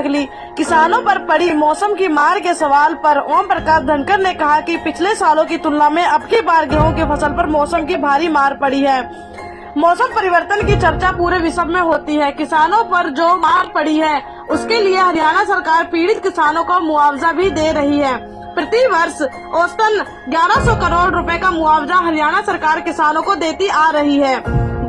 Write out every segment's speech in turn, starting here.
बैठक ली। किसानों पर पड़ी मौसम की मार के सवाल पर ओम प्रकाश धनखड़ ने कहा कि पिछले सालों की तुलना में अब की बार गेहूं की फसल पर मौसम की भारी मार पड़ी है। मौसम परिवर्तन की चर्चा पूरे विश्व में होती है। किसानों पर जो मार पड़ी है उसके लिए हरियाणा सरकार पीड़ित किसानों को मुआवजा भी दे रही है। प्रति वर्ष औसतन 1100 करोड़ रुपए का मुआवजा हरियाणा सरकार किसानों को देती आ रही है।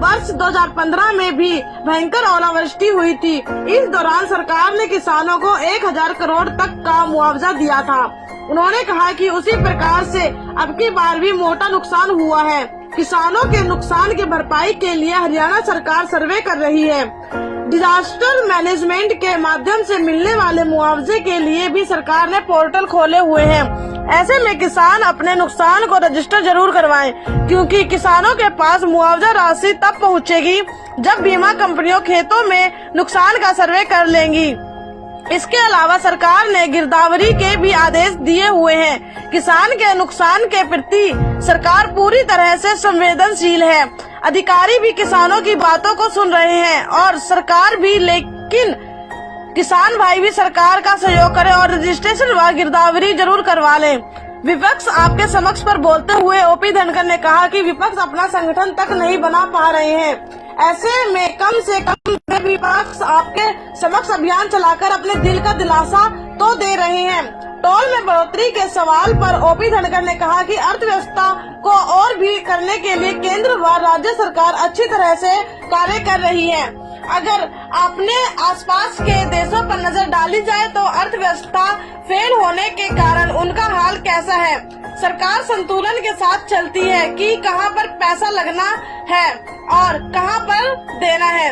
वर्ष 2015 में भी भयंकर ओलावृष्टि हुई थी। इस दौरान सरकार ने किसानों को 1000 करोड़ तक का मुआवजा दिया था। उन्होंने कहा कि उसी प्रकार से अब की बार भी मोटा नुकसान हुआ है। किसानों के नुकसान की भरपाई के लिए हरियाणा सरकार सर्वे कर रही है। डिजास्टर मैनेजमेंट के माध्यम से मिलने वाले मुआवजे के लिए भी सरकार ने पोर्टल खोले हुए हैं। ऐसे में किसान अपने नुकसान को रजिस्टर जरूर करवाएं, क्योंकि किसानों के पास मुआवजा राशि तब पहुंचेगी जब बीमा कंपनियों खेतों में नुकसान का सर्वे कर लेंगी। इसके अलावा सरकार ने गिरदावरी के भी आदेश दिए हुए हैं। किसान के नुकसान के प्रति सरकार पूरी तरह से संवेदनशील है। अधिकारी भी किसानों की बातों को सुन रहे हैं और सरकार भी, लेकिन किसान भाई भी सरकार का सहयोग करें और रजिस्ट्रेशन व गिरदावरी जरूर करवा लें। विपक्ष आपके समक्ष पर बोलते हुए ओपी धनखड़ ने कहा कि विपक्ष अपना संगठन तक नहीं बना पा रहे हैं। ऐसे में कम से कम विपक्ष आपके समक्ष अभियान चलाकर अपने दिल का दिलासा तो दे रहे हैं। टोल में बढ़ोतरी के सवाल पर ओपी धनखड़ ने कहा कि अर्थव्यवस्था को और भी करने के लिए केंद्र व राज्य सरकार अच्छी तरह से कार्य कर रही है। अगर अपने आसपास के देशों पर नजर डाली जाए तो अर्थव्यवस्था फेल होने के कारण उनका हाल कैसा है। सरकार संतुलन के साथ चलती है कि कहां पर पैसा लगना है और कहां पर देना है।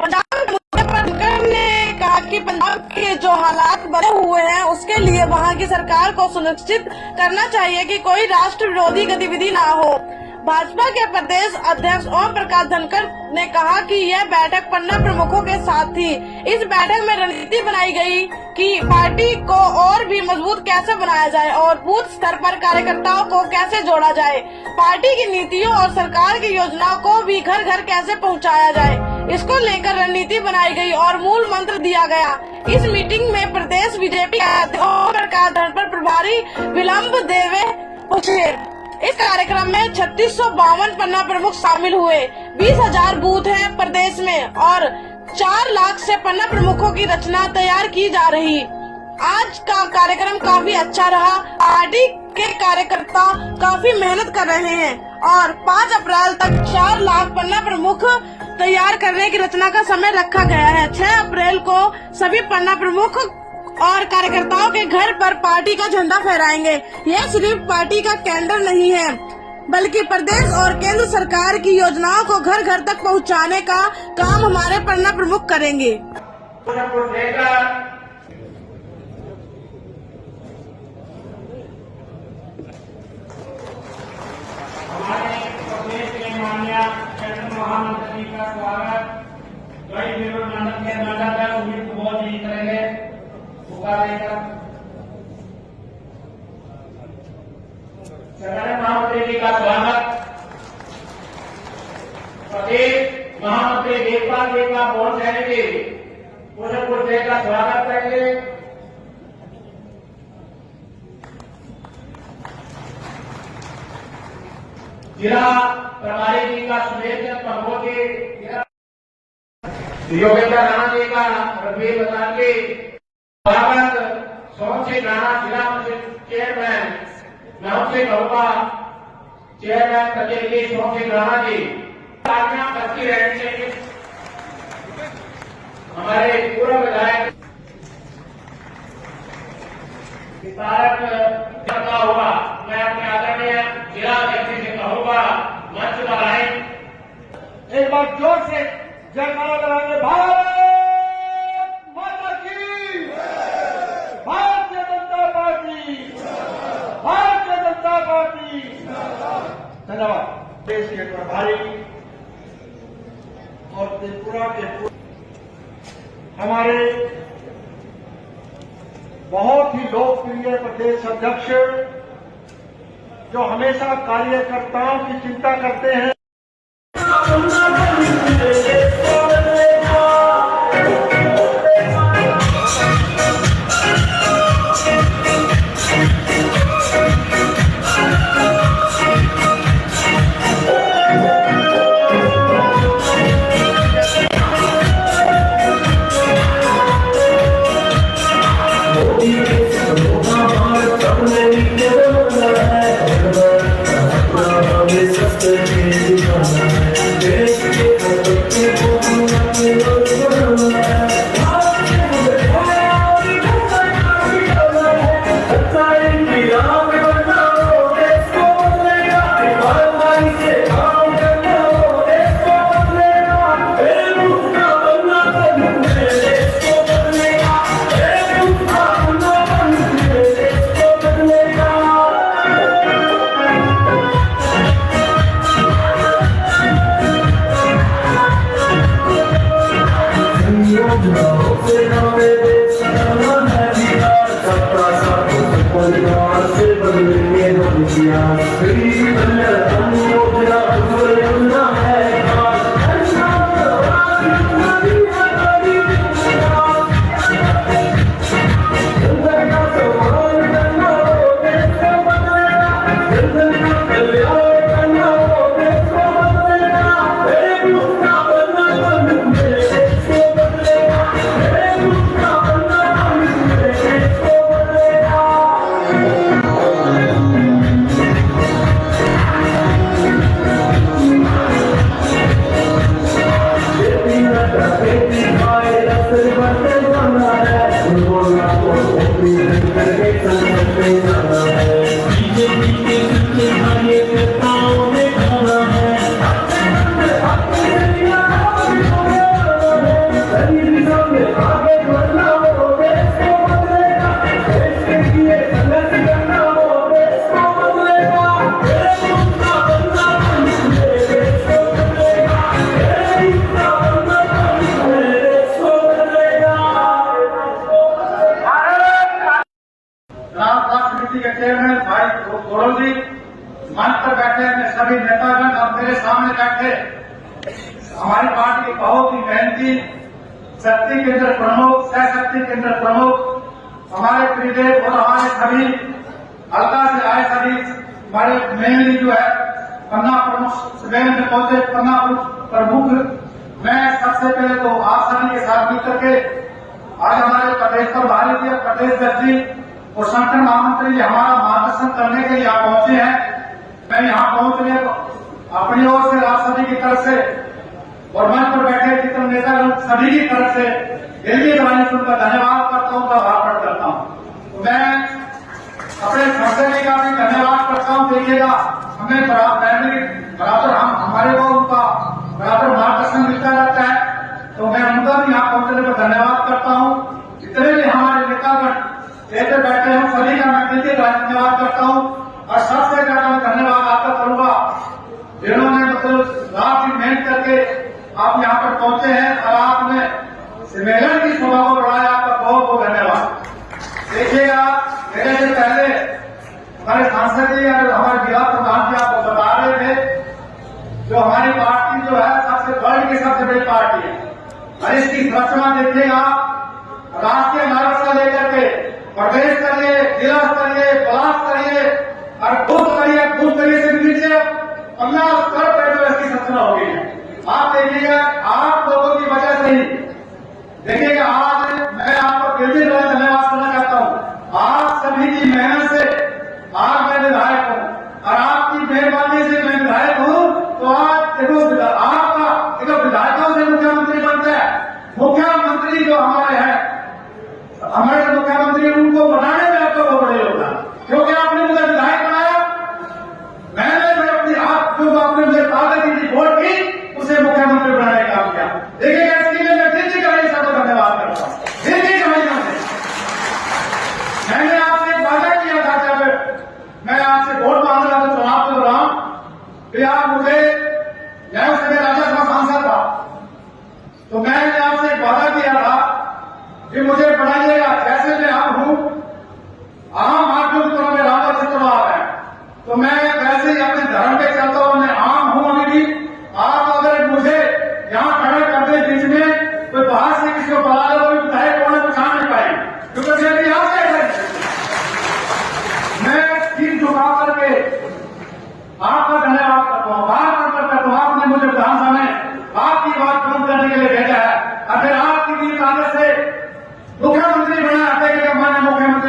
पंजाब के मुद्दे पर धनखड़ ने कहा कि पंजाब के जो हालात बने हुए हैं उसके लिए वहां की सरकार को सुनिश्चित करना चाहिए कि कोई राष्ट्र विरोधी गतिविधि ना हो। भाजपा के प्रदेश अध्यक्ष ओम प्रकाश धनखड़ ने कहा कि यह बैठक पन्ना प्रमुखों के साथ थी। इस बैठक में रणनीति बनाई गई कि पार्टी को और भी मजबूत कैसे बनाया जाए और बूथ स्तर पर कार्यकर्ताओं को कैसे जोड़ा जाए। पार्टी की नीतियों और सरकार की योजनाओं को भी घर घर कैसे पहुंचाया जाए, इसको लेकर रणनीति बनाई गई और मूल मंत्र दिया गया। इस मीटिंग में प्रदेश बीजेपी ओम प्रकाश धनखड़ प्रभारी विलम्ब देवे पहुंचे। इस कार्यक्रम में 3652 पन्ना प्रमुख शामिल हुए। 20,000 बूथ हैं प्रदेश में और 4 लाख से पन्ना प्रमुखों की रचना तैयार की जा रही। आज का कार्यक्रम काफी अच्छा रहा। पार्टी के कार्यकर्ता काफी मेहनत कर रहे हैं और 5 अप्रैल तक 4 लाख पन्ना प्रमुख तैयार करने की रचना का समय रखा गया है। 6 अप्रैल को सभी पन्ना प्रमुख और कार्यकर्ताओं के घर पर पार्टी का झंडा फहराएंगे। यह सिर्फ पार्टी का कैलेंडर नहीं है, बल्कि प्रदेश और केंद्र सरकार की योजनाओं को घर घर तक पहुंचाने का काम हमारे पन्ना प्रमुख करेंगे। हमारे प्रदेश के माननीय केंद्र महामंत्री का स्वागत बहुत ही करेंगे। महामंत्री जी का स्वागत प्रदेश महामंत्री देवपाल जी का बोर्ड करेंगे। पूर्णपुर जी का स्वागत करेंगे। जिला प्रभारी जी का सुरेश प्रभु जी, योगेंद्र राणा जी का रघुवीर बताएंगे। स्वागत सोम सिंह राणा जिला परिषद चेयरमैन, मैं उनसे कहूँगा चेयरमैन प्रतिनिधि सोम सिंह राणा जी आज्ञा करती रहनी चाहिए। हमारे पूर्व विधायक विस्तारक करता हुआ मैं अपने आदरणीय जिला अध्यक्ष से कहूँगा मंच पर आए। एक बार जोर से जयकारा लगाएंगे। भारत माता की, भारतीय जनता पार्टी, भारतीय जनता पार्टी। धन्यवाद। देश के प्रभारी और त्रिपुरा के हमारे बहुत ही लोकप्रिय प्रदेश अध्यक्ष जो हमेशा कार्यकर्ताओं की चिंता करते हैं। चेयरमैन भाई गोड़ो जी मंच पर बैठे हैं, सभी नेतागण और मेरे सामने बैठे हमारी पार्टी के बहुत ही मेहनती शक्ति केंद्र प्रमुख, सह शक्ति केंद्र प्रमुख हमारे प्रियदेव और हमारे सभी हल्का से आए सभी हमारे मेनली जो है पन्ना प्रमुख सुबेंद्र पहुंचे पन्ना प्रमुख। मैं सबसे पहले तो आप सभी के साथ मिलकर के आज हमारे प्रदेश प्रभारी जी प्रदेश जी और संगठन महामंत्री जी हमारा मार्गदर्शन करने के लिए यहाँ पहुंचे हैं। मैं यहाँ पहुंचने अपनी ओर से आप सभी की तरफ से और मंच पर बैठे जितने नेता सभी की तरफ से दिल की गवाही सुनकर धन्यवाद करता हूँ, का आभार प्रकट करता हूँ। तो मैं अपने संसदीय का भी धन्यवाद करता हूँ। देखिएगा हमें बराबर हम हमारे को उनका बराबर मार्गदर्शन मिलता रहता है, तो मैं उनका भी यहाँ पहुंचने पर धन्यवाद करता हूँ। जितने भी हमारे नेतागण जैसे बैठे हैं सभी का मैं दिल से धन्यवाद करता हूँ और सबसे ज्यादा मैं धन्यवाद आपका करूंगा जिन्होंने मतलब रात की मेहनत करके आप यहाँ पर पहुंचे हैं और आपने सम्मेलन की शोभा को बढ़ाया, आपका बहुत बहुत धन्यवाद। देखिएगा मेरे से पहले हमारे सांसद जी और हमारे जिला प्रधान जी आपको बता रहे थे जो हमारी पार्टी जो है सबसे वर्ल्ड की सबसे बड़ी पार्टी है और इसकी संरचना देखिएगा राष्ट्रीय नागरिक से लेकर के प्रदेश स्तरीय, जिला स्तरीय, ब्लॉक स्तरीय और बूथ स्तरीय से नीचे 15 स्तर पर जो इसकी संरचना हो गई है। आप देखिएगा आप लोगों की वजह से ही देखिएगा आज मैं आपको दिल से धन्यवाद करना चाहता हूँ। आप सभी की मेहनत से आज मैं विधायक हूँ और आपकी मेहरबानी से मैं विधायक हूँ, तो आज देखो आपका देखो विधायकों से मुख्यमंत्री बनता है। मुख्यमंत्री जो हमारे हैं हमारे मुख्यमंत्री उनको बनाने में आपका बहुत बड़ा योगदान, क्योंकि आपने मुझे विधायक बनाया। मैंने अपनी आप जो आपने मुझे वादा की वोट की उसे मुख्यमंत्री बनाने का काम किया। देखिएगा इसके लिए मैं दिल की गहराई से धन्यवाद करता हूँ, दिल की गहराइयों से। मैंने आपसे एक वादा किया था जब मैं आपसे वोट मांग रहा था चुनाव के दौरान कि आप मुझे मैं उस समय राज्यसभा सांसद था, तो मैंने आपसे एक वादा किया था कि मुझे बनाइएगा जैसे मैं आप हूं आम आदमी की तरह मेरा चुनाव है, तो मैं वैसे ही अपने धर्म पे चलता हूं, मैं आम हूं अभी भी। आप अगर मुझे यहां खड़ा कर दे बीच में तो बाहर से किसी को बुला लो विधायक होने पहचान नहीं पाएंगे, क्योंकि मेरी आप मैं सिर झुका करके आपका धन्यवाद करता हूं, आभार प्रकट करता हूं। आपने मुझे विधानसभा में आपकी बात पूर्ण करने के लिए भेजा है और फिर आपकी भी आदत से मुख्यमंत्री बनाया, मैंने मुख्यमंत्री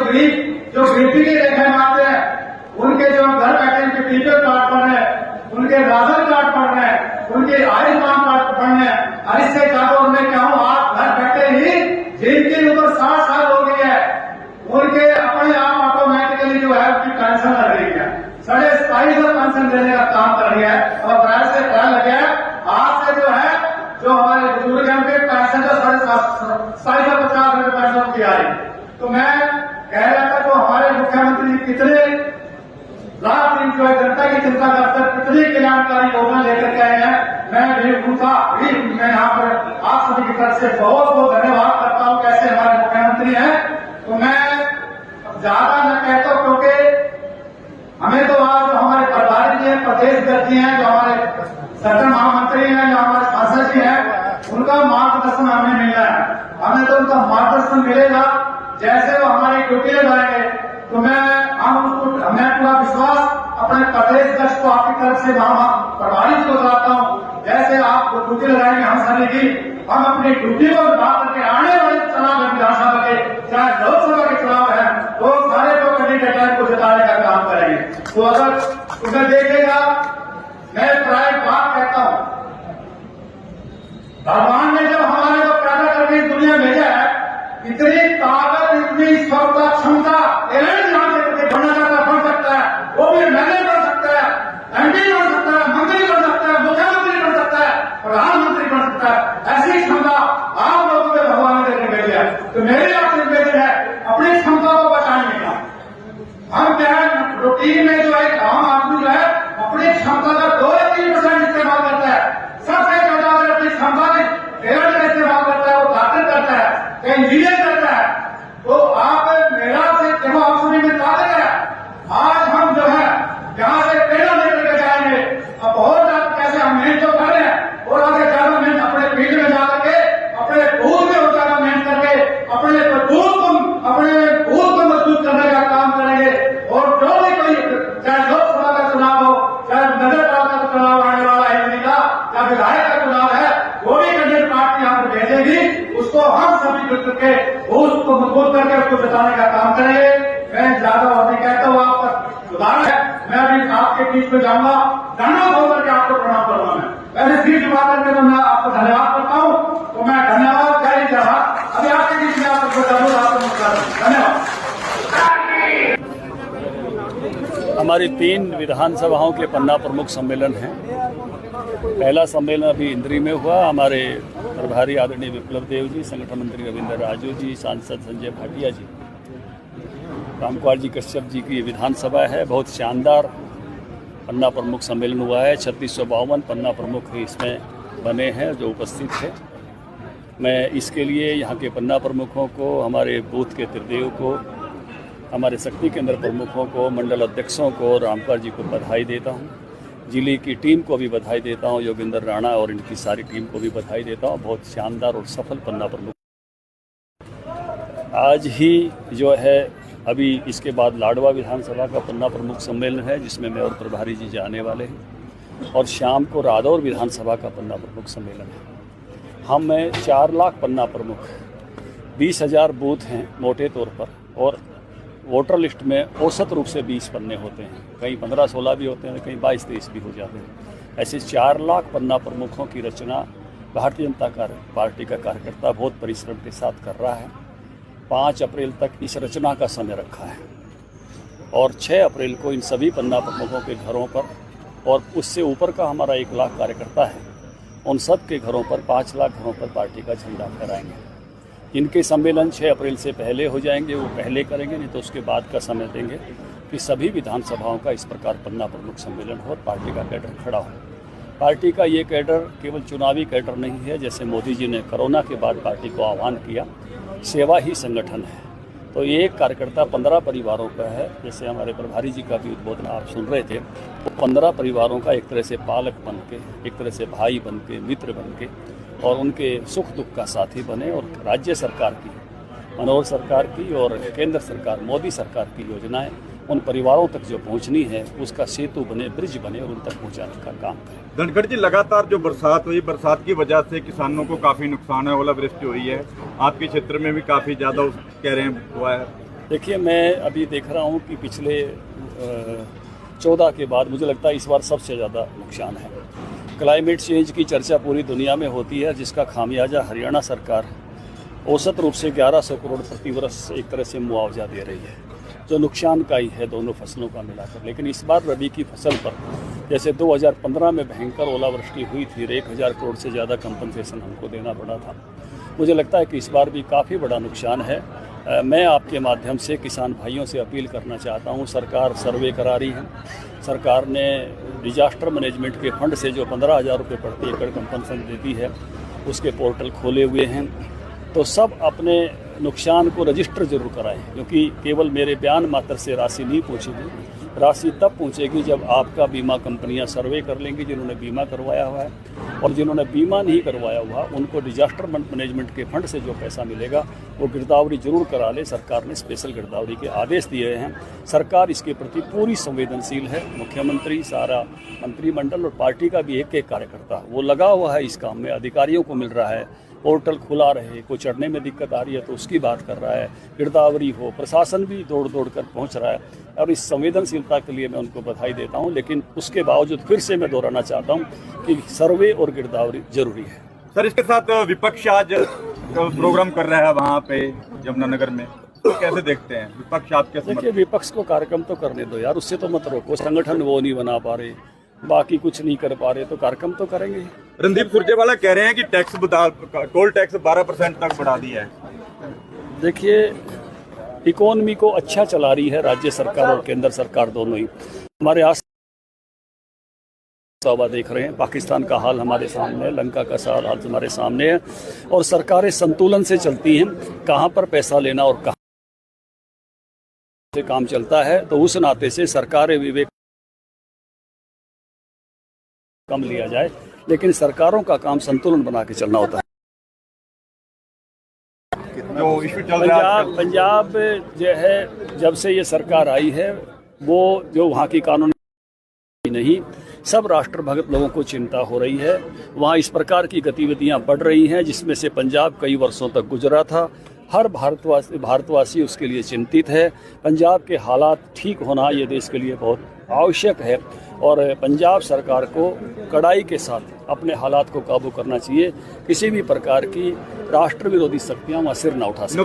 गरीब जो गरीबी की रेखा मारते हैं, उनके जो घर बैठे उनके बीपीएल कार्ड बन रहे हैं, उनके राशन कार्ड बन रहे हैं, उनके आयुष्मान कार्ड बन रहे हैं। और इससे ज्यादा मैं कहूँ, आप घर बैठे ही जिनकी उम्र 60 साल हो गई है, उनके अपने आप ऑटोमेटिकली जो है उनकी पेंशन लग रही है। 27,500 पेंशन देने का काम कर रही है और अप्रैल से पहले लगे हैं। आज से जो है जो हमारे बुजुर्ग हैं उनके पैसे जो 750 रुपये पेंशन की आ रही। तो मैं कह रहा था तो हमारे मुख्यमंत्री जी कितने रात दिन जो है जनता की चिंता करते हैं, कितनी कल्याणकारी योजना लेकर के आए हैं। मैं भी उनका भी मैं यहाँ पर आप सभी की तरफ से बहुत बहुत धन्यवाद करता हूँ, कैसे हमारे मुख्यमंत्री हैं। तो मैं ज्यादा न कहता हूँ, क्योंकि हमें तो आज जो हमारे प्रभारी जी हैं, प्रदेश अध्यक्ष जी हैं, जो हमारे संगठन महामंत्री हैं, जो हमारे सांसद जी हैं, उनका मार्गदर्शन हमें मिल रहा है। हमें तो उनका मार्गदर्शन मिलेगा, जैसे वो हमारी ड्यूटी लगाएंगे तो हमें पूरा विश्वास अपने प्रदेश अध्यक्ष को आपकी तरफ से प्रभारी जी को बताता हूँ, जैसे आप ड्यूटी लगाएंगे हम सभी की, हम अपनी ड्यूटी को बात करके आने वाले चुनाव में विधानसभा के चाहे लोकसभा के चुनाव है तो सारे को कैंडिडेट को जिताने का काम करेंगे। तो अगर उसे देखेगा, मैं प्राय बात कहता हूँ, भगवान ने जब हमारे को पैदा करके इस दुनिया भेजा है, इतनी ताकत, इतनी क्षमता यहाँ से बनना चाहता बन सकता है, वो भी मैनेजर बन सकता है, एमपी बन सकता है, मंत्री बन सकता है, मुख्यमंत्री बन सकता है, प्रधानमंत्री बन सकता है। ऐसी क्षमता आप लोगों को भगवान ने देने भेजी है। तो मेरे आपसे निवेदन है, अपनी क्षमता को बचाने का। हम क्या है, रूटीन में जो है आम आदमी जो है अपनी क्षमता का 2 या 3% इस्तेमाल करता है। सबसे ज्यादा अगर अपनी क्षमता का इस्तेमाल करता है, वो डॉक्टर करता है, इंजीनियर करता है। तो आप मेरा से जब आप सभी में ताकत है, आज हम जो है यहाँ से प्रेरणा लेकर के जाएंगे। अब बहुत ज्यादा कैसे हम मेहनत तो कर रहे हैं और आगे ज्यादा मेहनत अपने फील्ड में जाकर के अपने बूथ में ज्यादा मेहनत करके अपने बूथ को मजबूत करने का काम करेंगे। और जो भी कोई चाहे लोकसभा का चुनाव हो, चाहे नगर पालिका का चुनाव आने वाला है दिल्ली का, या विधायक का चुनाव है, वो भी कैंडिडेट पार्टी यहाँ पर भेजेगी, उसको हम सभी मिल करके उसको मजबूत करके उसको जिताने का काम करेंगे। मैं ज्यादा और नहीं कहता हूँ, आपका सुधार है। मैं अभी आपके बीच में जाऊंगा, धन्यवाद होकर के आपको प्रणाम करूंगा। मैं वैसे सीट बात करके तो मैं आपको धन्यवाद करता हूँ। तो मैं धन्यवाद जय जवाहर। अभी आपके बीच में आपको धन्यवाद। हमारी 3 विधानसभाओं के पन्ना प्रमुख सम्मेलन हैं। पहला सम्मेलन अभी इंद्री में हुआ। हमारे प्रभारी आदरणीय विप्लव देव जी, संगठन मंत्री रविंद्र राजू जी, सांसद संजय भाटिया जी, रामकुमार जी कश्यप जी की विधानसभा है। बहुत शानदार पन्ना प्रमुख सम्मेलन हुआ है। 3652 पन्ना प्रमुख इसमें बने हैं जो उपस्थित थे। मैं इसके लिए यहाँ के पन्ना प्रमुखों को, हमारे बूथ के त्रिदेव को, हमारे शक्ति केंद्र प्रमुखों को, मंडल अध्यक्षों को, रामकुमार जी को बधाई देता हूँ। जिले की टीम को भी बधाई देता हूँ, योगेंद्र राणा और इनकी सारी टीम को भी बधाई देता हूँ। बहुत शानदार और सफल पन्ना प्रमुख। आज ही जो है अभी इसके बाद लाडवा विधानसभा का पन्ना प्रमुख सम्मेलन है, जिसमें मैं और प्रभारी जी जाने वाले हैं। और शाम को रादौर विधानसभा का पन्ना प्रमुख सम्मेलन है। हम में 4 लाख पन्ना प्रमुख, 20,000 बूथ हैं मोटे तौर पर, और वोटर लिस्ट में औसत रूप से 20 पन्ने होते हैं। कहीं 15-16 भी होते हैं, कहीं 22-23 भी हो जाते हैं। ऐसे 4 लाख पन्ना प्रमुखों की रचना भारतीय जनता पार्टी का कार्यकर्ता बहुत परिश्रम के साथ कर रहा है। 5 अप्रैल तक इस रचना का समय रखा है और 6 अप्रैल को इन सभी पन्ना प्रमुखों के घरों पर, और उससे ऊपर का हमारा 1 लाख कार्यकर्ता है, उन सब के घरों पर, 5 लाख घरों पर पार्टी का झंडा फहराएंगे। इनके सम्मेलन 6 अप्रैल से पहले हो जाएंगे, वो पहले करेंगे, नहीं तो उसके बाद का समय देंगे कि सभी विधानसभाओं का इस प्रकार पन्ना प्रमुख सम्मेलन हो और पार्टी का कैडर खड़ा हो। पार्टी का ये कैडर केवल चुनावी कैडर नहीं है, जैसे मोदी जी ने कोरोना के बाद पार्टी को आह्वान किया, सेवा ही संगठन है। तो ये एक कार्यकर्ता 15 परिवारों का है। जैसे हमारे प्रभारी जी का भी उद्बोधन आप सुन रहे थे, वो 15 परिवारों का एक तरह से पालक बन के, एक तरह से भाई बन के, मित्र बन के, और उनके सुख दुख का साथी बने। और राज्य सरकार की, मनोहर सरकार की और केंद्र सरकार मोदी सरकार की योजनाएं उन परिवारों तक जो पहुंचनी है, उसका सेतु बने, ब्रिज बने और उन तक पहुंचाने का काम करें। धनखड़ जी, लगातार जो बरसात हुई, बरसात की वजह से किसानों को काफ़ी नुकसान है, ओलावृष्टि हुई है। आपके क्षेत्र में भी काफ़ी ज़्यादा कह रहे हैं हुआ है, देखिए, मैं अभी देख रहा हूँ कि पिछले 14 के बाद मुझे लगता है इस बार सबसे ज़्यादा नुकसान है। क्लाइमेट चेंज की चर्चा पूरी दुनिया में होती है, जिसका खामियाजा हरियाणा सरकार औसत रूप से 1100 करोड़ प्रति वर्ष एक तरह से मुआवजा दे रही है, जो नुकसान का ही है दोनों फसलों का मिलाकर। लेकिन इस बार रबी की फसल पर जैसे 2015 में भयंकर ओलावृष्टि हुई थी, 1000 करोड़ से ज़्यादा कंपनसेशन हमको देना पड़ा था। मुझे लगता है कि इस बार भी काफ़ी बड़ा नुकसान है। मैं आपके माध्यम से किसान भाइयों से अपील करना चाहता हूं, सरकार सर्वे करा रही है। सरकार ने डिजास्टर मैनेजमेंट के फंड से जो 15,000 रुपये प्रति एकड़ कंपनसेशन देती है, उसके पोर्टल खोले हुए हैं। तो सब अपने नुकसान को रजिस्टर जरूर कराएं, क्योंकि केवल मेरे बयान मात्र से राशि नहीं पहुँचेगी। राशि तब पहुँचेगी जब आपका बीमा कंपनियां सर्वे कर लेंगी, जिन्होंने बीमा करवाया हुआ है, और जिन्होंने बीमा नहीं करवाया हुआ उनको डिजास्टर मैनेजमेंट के फंड से जो पैसा मिलेगा वो गिरदावरी जरूर करा ले। सरकार ने स्पेशल गिरदावरी के आदेश दिए हैं। सरकार इसके प्रति पूरी संवेदनशील है। मुख्यमंत्री, सारा मंत्रिमंडल और पार्टी का भी एक एक कार्यकर्ता वो लगा हुआ है इस काम में। अधिकारियों को मिल रहा है, पोर्टल खुला रहे, कोई चढ़ने में दिक्कत आ रही है तो उसकी बात कर रहा है, गिरदावरी हो, प्रशासन भी दौड़ दौड़ कर पहुंच रहा है, और इस संवेदनशीलता के लिए मैं उनको बधाई देता हूं। लेकिन उसके बावजूद फिर से मैं दोहराना चाहता हूं कि सर्वे और गिरदावरी जरूरी है। सर, इसके साथ विपक्ष आज प्रोग्राम कर रहा है वहाँ पे यमुनानगर में, तो कैसे देखते हैं विपक्ष आपके? देखिए, विपक्ष को कार्यक्रम तो करने दो यार, उससे तो मत रोको। संगठन वो नहीं बना पा रहे, बाकी कुछ नहीं कर पा रहे, तो कार्यक्रम तो करेंगे। रणदीप सुरजेवाला कह रहे हैं कि टोल टैक्स 12% तक बढ़ा दिया है। देखिए, इकोनॉमी को अच्छा चला रही है राज्य सरकार और केंद्र सरकार दोनों ही। हमारे आस देख रहे हैं, पाकिस्तान का हाल हमारे सामने है, लंका का हाल हमारे सामने है, और सरकारें संतुलन से चलती हैं। कहाँ पर पैसा लेना और कहाँ से काम चलता है, तो उस नाते से सरकारें विवेक कम लिया जाए, लेकिन सरकारों का काम संतुलन बना के चलना होता है। जो इशू चल रहा है पंजाब जो है, जब से ये सरकार आई है, वो जो वहाँ की कानून नहीं, सब राष्ट्र भगत लोगों को चिंता हो रही है। वहाँ इस प्रकार की गतिविधियाँ बढ़ रही हैं, जिसमें से पंजाब कई वर्षों तक गुजरा था। हर भारतवासी उसके लिए चिंतित है। पंजाब के हालात ठीक होना ये देश के लिए बहुत आवश्यक है, और पंजाब सरकार को कड़ाई के साथ अपने हालात को काबू करना चाहिए। किसी भी प्रकार की राष्ट्र विरोधी शक्तियाँ वहाँ सिर न उठा सकें।